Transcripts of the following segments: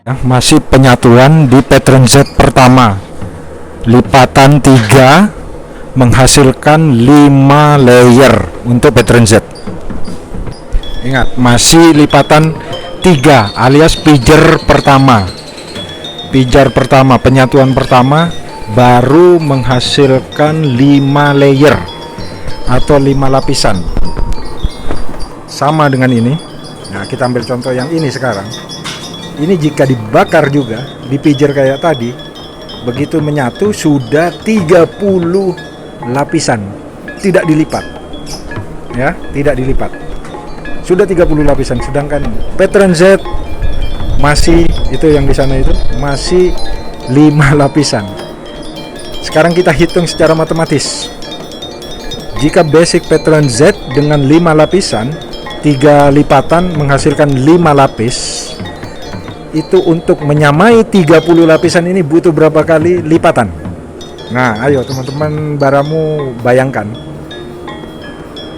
Masih penyatuan di pattern Z pertama, lipatan 3 menghasilkan 5 layer untuk pattern Z. Ingat, masih lipatan 3 alias pijar pertama. Pijar pertama, penyatuan pertama baru menghasilkan 5 layer atau 5 lapisan. Sama dengan ini. Nah, kita ambil contoh yang ini sekarang. Ini jika dibakar juga, dipijar kayak tadi, begitu menyatu sudah 30 lapisan, tidak dilipat. Ya, tidak dilipat. Sudah 30 lapisan, sedangkan pattern Z masih itu yang di sana itu masih 5 lapisan. Sekarang kita hitung secara matematis. Jika basic pattern Z dengan 5 lapisan, 3 lipatan menghasilkan 5 lapis. Itu untuk menyamai 30 lapisan ini butuh berapa kali lipatan? Nah, ayo teman-teman baramu bayangkan.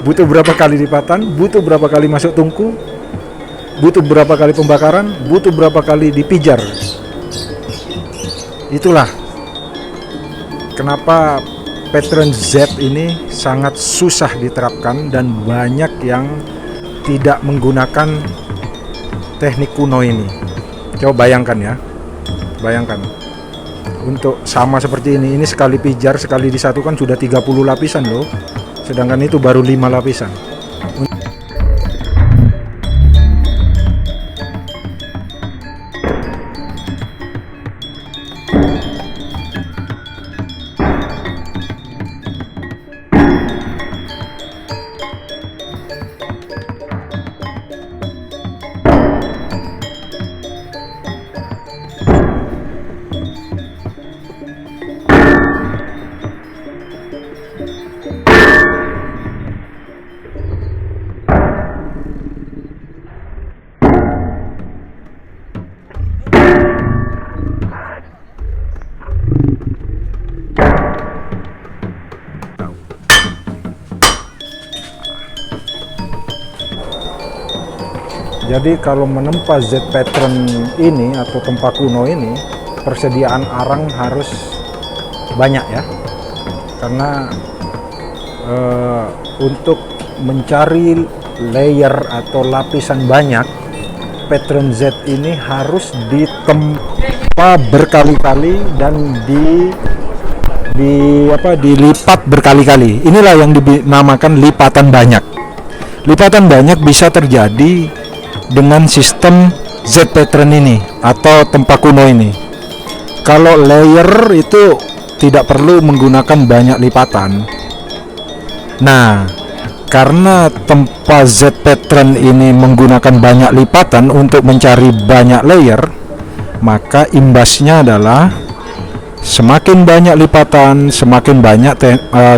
Butuh berapa kali lipatan? Butuh berapa kali masuk tungku? Butuh berapa kali pembakaran? Butuh berapa kali dipijar? Itulah kenapa pattern Z ini sangat susah diterapkan dan banyak yang tidak menggunakan teknik kuno ini. Coba bayangkan ya, bayangkan untuk sama seperti ini sekali pijar, sekali disatukan sudah 30 lapisan loh, sedangkan itu baru 5 lapisan. Jadi kalau menempa Z pattern ini atau tempa kuno ini, persediaan arang harus banyak ya, karena untuk mencari layer atau lapisan banyak, pattern Z ini harus ditempa berkali-kali dan dilipat berkali-kali. Inilah yang dinamakan lipatan banyak. Lipatan banyak bisa terjadi dengan sistem Z pattern ini atau tempa kuno ini. Kalau layer itu tidak perlu menggunakan banyak lipatan. Nah, karena tempa Z pattern ini menggunakan banyak lipatan untuk mencari banyak layer, maka imbasnya adalah semakin banyak lipatan, semakin banyak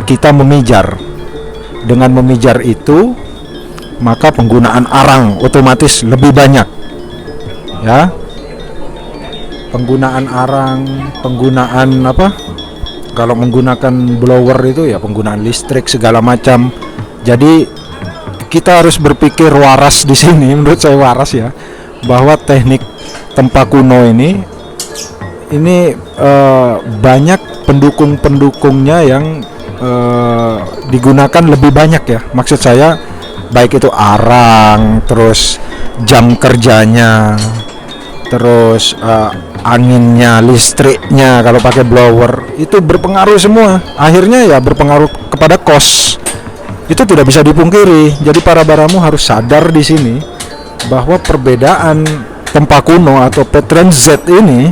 kita memijar. Dengan memijar itu, maka penggunaan arang otomatis lebih banyak ya. Penggunaan arang, penggunaan kalau menggunakan blower itu ya penggunaan listrik segala macam. Jadi kita harus berpikir waras di sini, menurut saya waras ya, bahwa teknik tempa kuno ini banyak pendukung-pendukungnya yang digunakan lebih banyak ya. Maksud saya baik itu arang, terus jam kerjanya, terus anginnya, listriknya kalau pakai blower, itu berpengaruh semua. Akhirnya ya berpengaruh kepada cost. Itu tidak bisa dipungkiri. Jadi para baramu harus sadar di sini bahwa perbedaan tempa kuno atau pattern Z ini,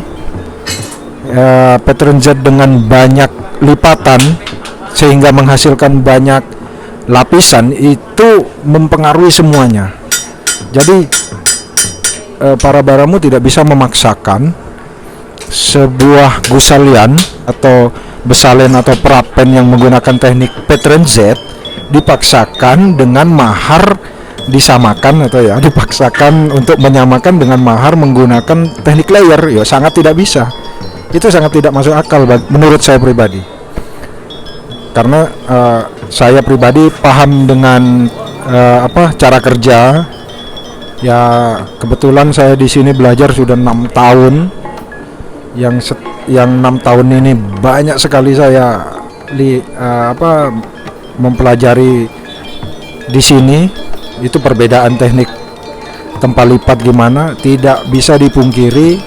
pattern Z dengan banyak lipatan sehingga menghasilkan banyak lapisan, itu mempengaruhi semuanya. Jadi para baramu tidak bisa memaksakan sebuah gusalian atau besalen atau perapen yang menggunakan teknik pattern Z dipaksakan dengan mahar disamakan atau ya dipaksakan untuk menyamakan dengan mahar menggunakan teknik layer. Ya sangat tidak bisa. Itu sangat tidak masuk akal menurut saya pribadi. Karena saya pribadi paham dengan cara kerja Ya kebetulan saya di sini belajar sudah 6 tahun. Yang 6 tahun ini banyak sekali saya mempelajari di sini. Itu perbedaan teknik tempat lipat gimana tidak bisa dipungkiri,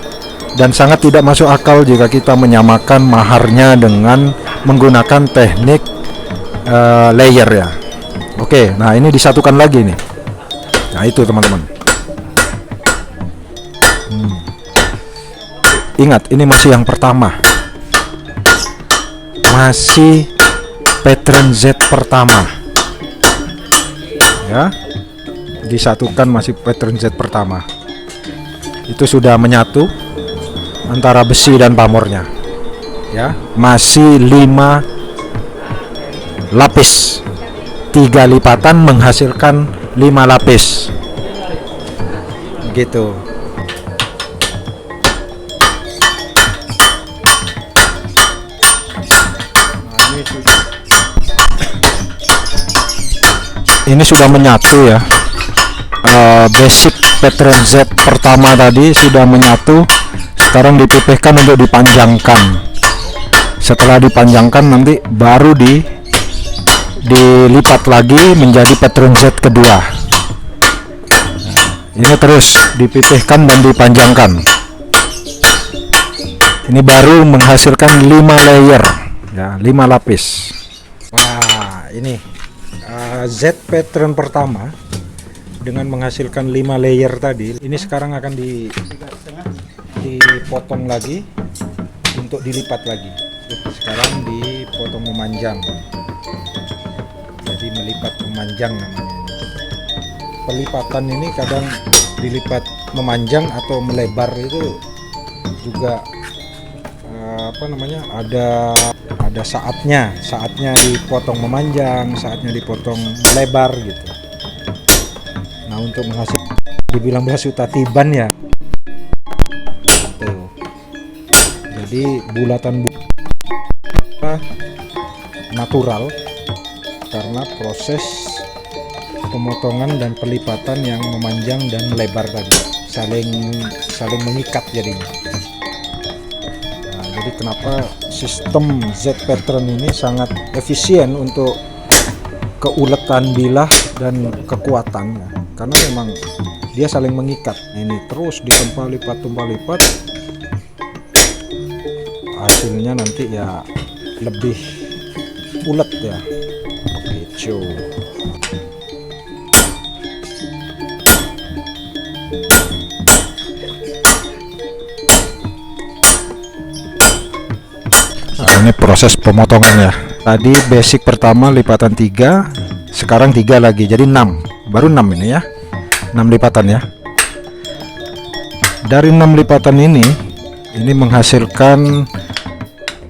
dan sangat tidak masuk akal jika kita menyamakan maharnya dengan menggunakan teknik layer ya. Oke, nah ini disatukan lagi nih. Nah itu teman-teman. Ingat, ini masih yang pertama, masih pattern Z pertama ya, disatukan masih pattern Z pertama. Itu sudah menyatu antara besi dan pamornya ya, masih 5 lapis, 3 lipatan menghasilkan 5 lapis gitu. Ini sudah menyatu ya. Basic pattern Z pertama tadi sudah menyatu. Sekarang dipipihkan untuk dipanjangkan. Setelah dipanjangkan nanti baru dilipat lagi menjadi pattern Z kedua. Ini terus dipipihkan dan dipanjangkan. Ini baru menghasilkan 5 layer ya, 5 lapis. Wah, ini Z pattern pertama dengan menghasilkan 5 layer tadi. Ini sekarang akan dipotong lagi untuk dilipat lagi. Sekarang dipotong memanjang, jadi melipat memanjang namanya. Pelipatan ini kadang dilipat memanjang atau melebar itu juga ada saatnya dipotong memanjang, saatnya dipotong melebar gitu. Nah untuk menghasilkan dibilang suta tiban ya. Tuh. Jadi bulatan natural karena proses pemotongan dan pelipatan yang memanjang dan melebar tadi saling mengikat jadinya. Nah, jadi kenapa sistem Z pattern ini sangat efisien untuk keuletan bilah dan kekuatan ya. Karena memang dia saling mengikat. Ini terus ditempa lipat hasilnya nanti ya lebih ulet ya gitu. Nah, ini proses pemotongan ya. Tadi basic pertama lipatan 3, sekarang 3 lagi jadi 6. Baru 6 ini ya, 6 lipatan ya. Dari 6 lipatan ini menghasilkan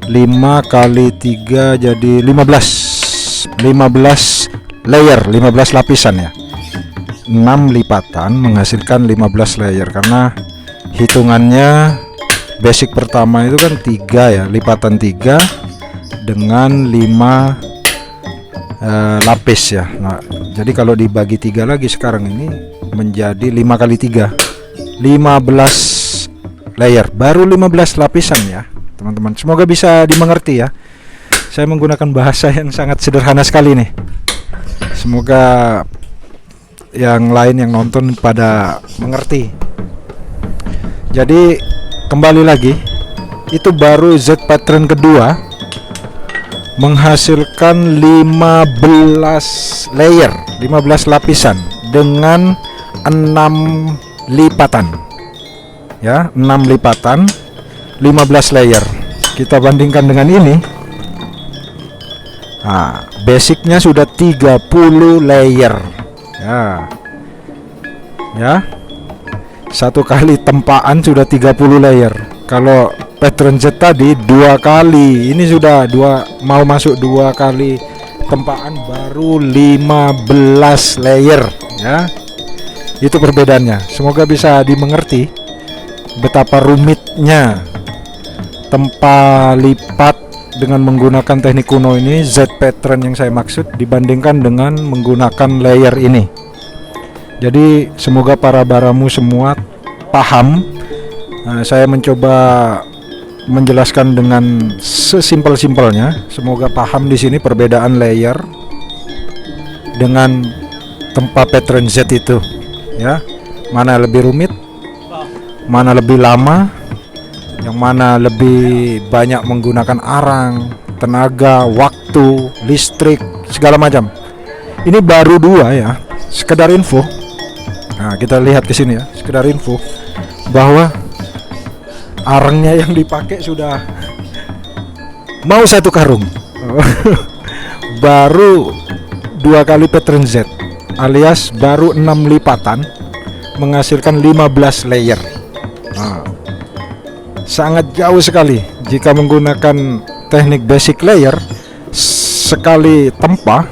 5 kali 3 jadi 15 layer, 15 lapisan ya. 6 lipatan menghasilkan 15 layer karena hitungannya basic pertama itu kan 3 ya, lipatan 3 dengan 5 lapis ya. Nah, jadi kalau dibagi 3 lagi sekarang ini menjadi 5 kali 3 15 layer, baru 15 lapisan ya teman-teman. Semoga bisa dimengerti ya. Saya menggunakan bahasa yang sangat sederhana sekali nih. Semoga yang lain yang nonton pada mengerti. Jadi kembali lagi, itu baru Z pattern kedua menghasilkan 15 layer, 15 lapisan dengan 6 lipatan ya, 6 lipatan 15 layer. Kita bandingkan dengan ini. Nah, basicnya sudah 30 layer ya. Ya, satu kali tempaan sudah 30 layer. Kalau pattern Z tadi 2 kali, ini sudah mau masuk 2 kali tempaan baru 15 layer ya. Itu perbedaannya. Semoga bisa dimengerti betapa rumitnya tempa lipat dengan menggunakan teknik kuno ini, Z pattern yang saya maksud, dibandingkan dengan menggunakan layer ini. Jadi semoga para baramu semua paham. Saya mencoba menjelaskan dengan sesimpel-simpelnya. Semoga paham di sini perbedaan layer dengan tempa pattern Z itu, ya. Mana lebih rumit, mana lebih lama, yang mana lebih banyak menggunakan arang, tenaga, waktu, listrik, segala macam. Ini baru 2 ya, sekedar info. Nah, kita lihat ke sini ya, sekedar info bahwa arangnya yang dipakai sudah mau 1 karung. Baru 2 kali pattern Z, alias baru 6 lipatan, menghasilkan 15 layer. Nah, sangat jauh sekali. Jika menggunakan teknik basic layer, sekali tempa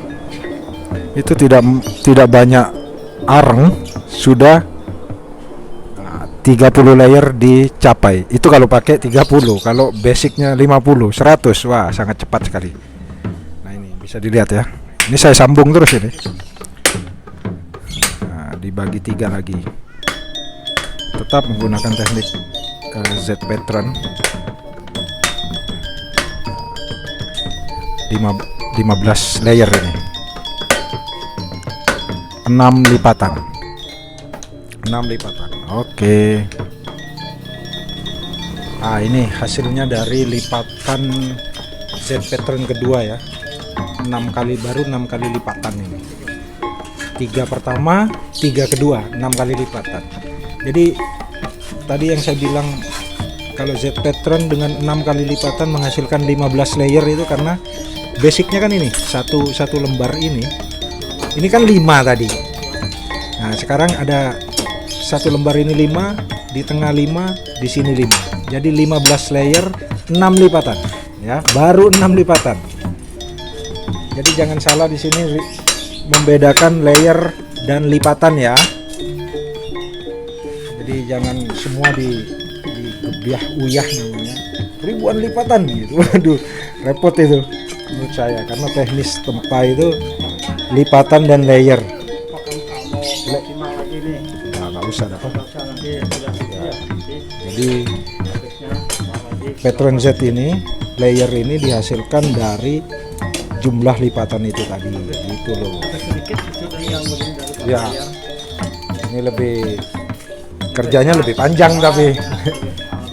itu tidak banyak arang, sudah 30 layer dicapai. Itu kalau pakai 30, kalau basicnya 50, 100, wah sangat cepat sekali. Nah, ini bisa dilihat ya. Ini saya sambung terus ini. Nah, dibagi 3 lagi. Tetap menggunakan teknik Z pattern. 15 layer ini. 6 lipatan. Oke. Ini hasilnya dari lipatan Z pattern kedua ya. 6 kali lipatan ini. 3 pertama, 3 kedua, 6 kali lipatan. Jadi tadi yang saya bilang kalau Z pattern dengan 6 kali lipatan menghasilkan 15 layer itu karena basicnya kan ini satu lembar ini kan 5 tadi. Nah, sekarang ada satu lembar ini 5, di tengah 5, di sini 5. Jadi 15 layer, 6 lipatan ya, baru 6 lipatan. Jadi jangan salah di sini membedakan layer dan lipatan ya. Jadi jangan semua digebiah uyah namanya. Ribuan lipatan gitu. Waduh, repot itu menurut saya karena teknis tempa itu lipatan dan layer. Nggak usah dapat. Ya. Jadi pattern Z ini, layer ini dihasilkan dari jumlah lipatan itu tadi, gitu loh. Ya, ini lebih kerjanya lebih panjang tapi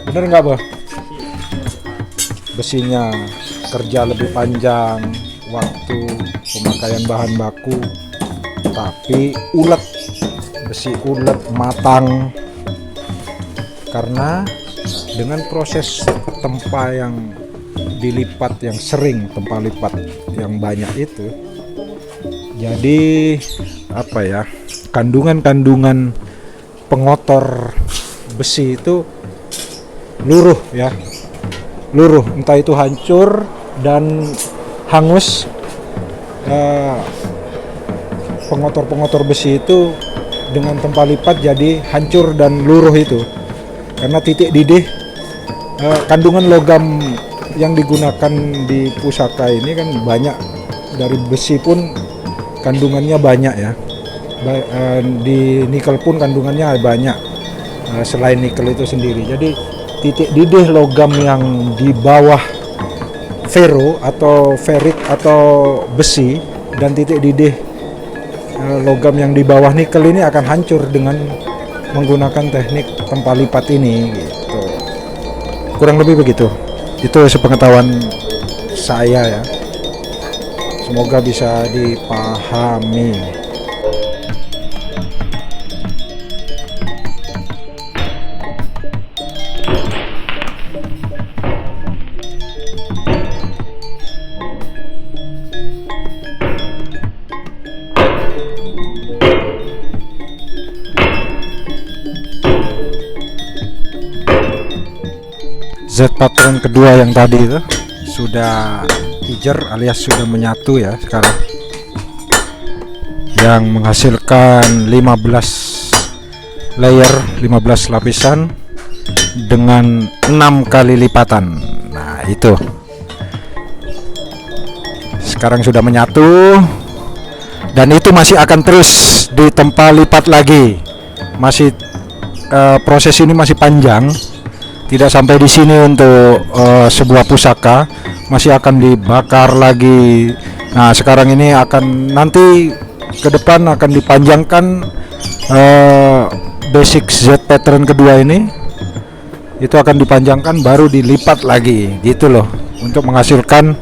bener nggak Bah? Besinya kerja lebih panjang, waktu pemakaian bahan baku, tapi ulet, besi ulet matang karena dengan proses tempa yang dilipat yang sering, tempa lipat yang banyak itu, jadi apa ya, kandungan pengotor besi itu luruh ya, entah itu hancur dan hangus. Pengotor besi itu dengan tempa lipat jadi hancur dan luruh itu karena titik didih. Kandungan logam yang digunakan di pusaka ini kan banyak, dari besi pun kandungannya banyak ya, di nikel pun kandungannya banyak, selain nikel itu sendiri. Jadi titik didih logam yang di bawah ferro atau ferit atau besi dan titik didih logam yang di bawah nikel ini akan hancur dengan menggunakan teknik tempa lipat ini gitu. Kurang lebih begitu. Itu sepengetahuan saya ya. Semoga bisa dipahami. Z pattern kedua yang tadi itu sudah hijr alias sudah menyatu ya sekarang, yang menghasilkan 15 layer, 15 lapisan dengan 6 kali lipatan. Nah, itu sekarang sudah menyatu Dan itu masih akan terus ditempa lipat lagi. Masih proses ini masih panjang. Tidak sampai di sini untuk sebuah pusaka, masih akan dibakar lagi. Nah, sekarang ini akan nanti ke depan akan dipanjangkan basic Z pattern kedua ini. Itu akan dipanjangkan baru dilipat lagi gitu loh, untuk menghasilkan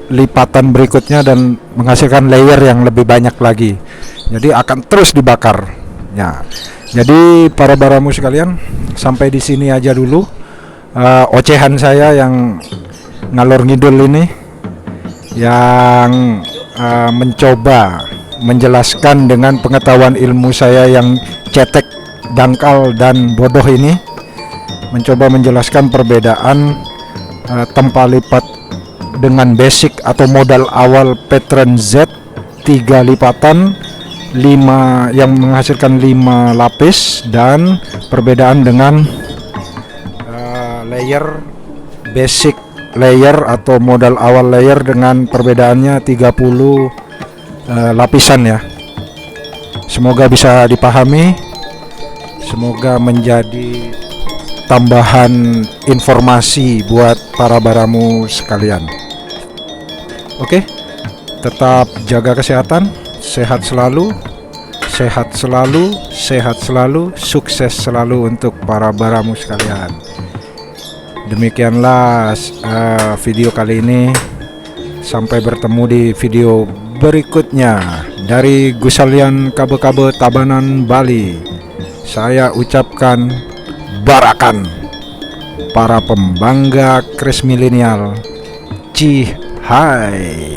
lipatan berikutnya dan menghasilkan layer yang lebih banyak lagi. Jadi akan terus dibakar. Ya. Jadi para baramu sekalian, sampai di sini aja dulu ocehan saya yang ngalor ngidul ini, yang mencoba menjelaskan dengan pengetahuan ilmu saya yang cetek, dangkal dan bodoh ini, mencoba menjelaskan perbedaan tempa lipat dengan basic atau modal awal pattern Z 3 lipatan 5 yang menghasilkan 5 lapis, dan perbedaan dengan layer basic layer atau modal awal layer dengan perbedaannya 30 lapisan ya. Semoga bisa dipahami, semoga menjadi tambahan informasi buat para baramu sekalian. Oke, tetap jaga kesehatan, sehat selalu, sehat selalu, sehat selalu, sukses selalu untuk para baramu sekalian. Demikianlah video kali ini. Sampai bertemu di video berikutnya dari Gusalian Kabe-Kabe Tabanan Bali. Saya ucapkan barakan para pembangga Kris Milenial. Cih hai.